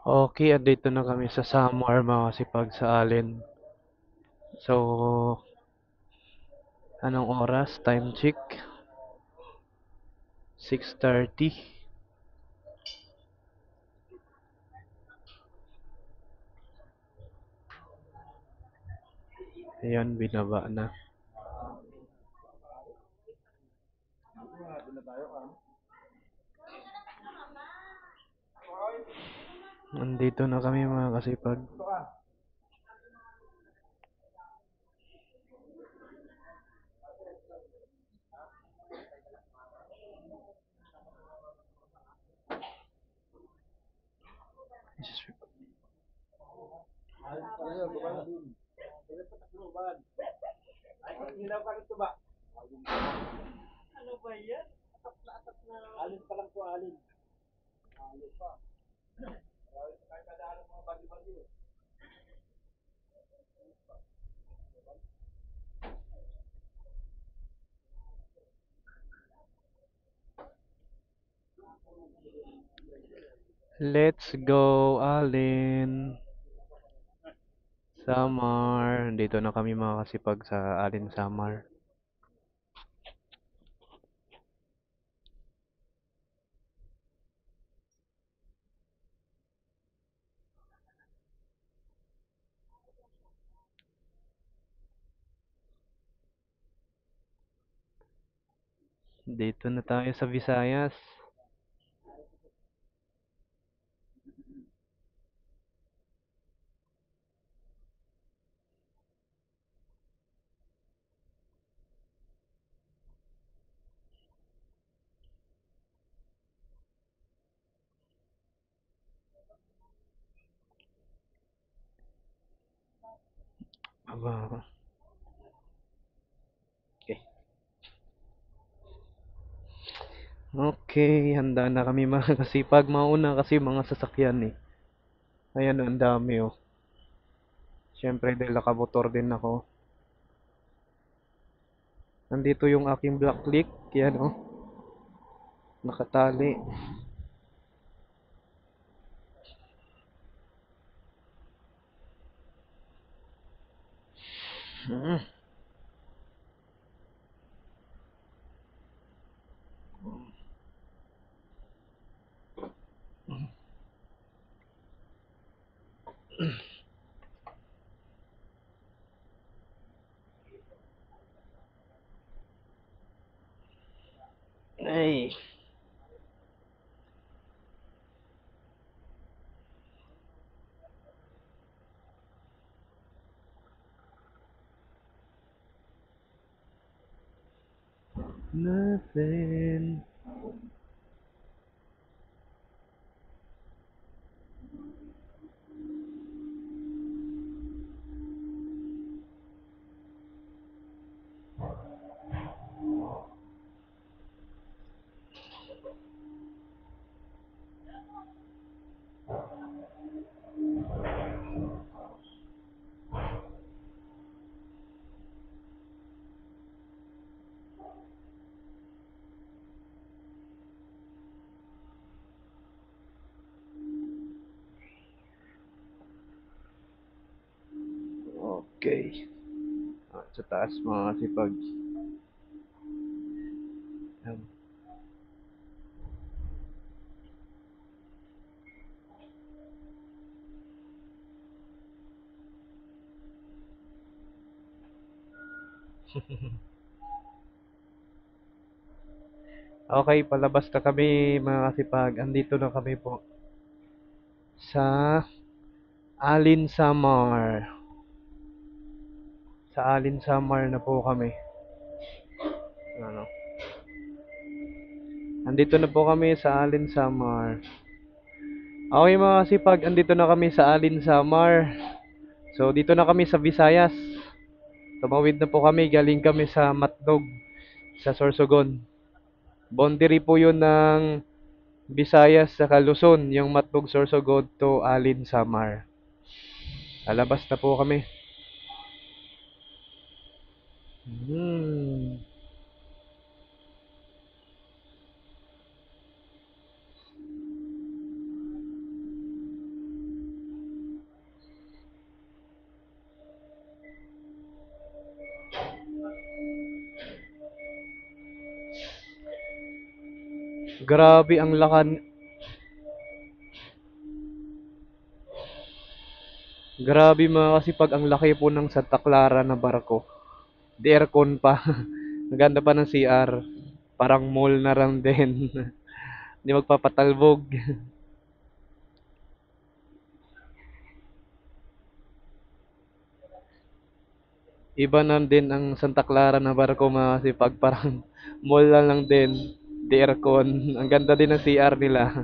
Okay, andito na kami sa Samar mga kasipag sa Alin. So, anong oras? Time check. 6:30. Ayan, binaba na. Andito na kami mga kasipag. Let's go, Alin. Samar. Andito na kami mga kasipag sa Alin Samar. Dito na tayo sa Visayas. Aba, okay. Okay, handa na kami mga kasipag. Mauna kasi mga sasakyan eh. Ayan, ang dami oh. Siyempre dahil nakamotor din ako. Nandito yung aking black click. Yan oh. Nakatali. Mm. Ay. Nothing. Okay. Sa taas mga sipag. Yan. Okay, palabas na kami mga kasipag. Andito na kami po sa Alin Samar. Sa Alin Samar na po kami. Ano? Andito na po kami sa Alin Samar. Okay mga kasipag, andito na kami sa Alin Samar. So dito na kami sa Visayas. Tumawid na po kami, galing kami sa Matnog, sa Sorsogon. Boundary po yun ng Visayas sa Luzon, yung Matnog Sorsogon to Alin Samar. Lalabas na po kami. Hmm. Grabe ang lakan. Grabe mga kasipag, ang laki po ng Santa Clara na barko. Di aircon pa. Ang ganda pa ng CR. Parang mall na lang din. Di magpapatalbog. Iba na din ang Santa Clara na barko mga kasipag. Parang mall na lang din. Di aircon. Ang ganda din ng CR nila.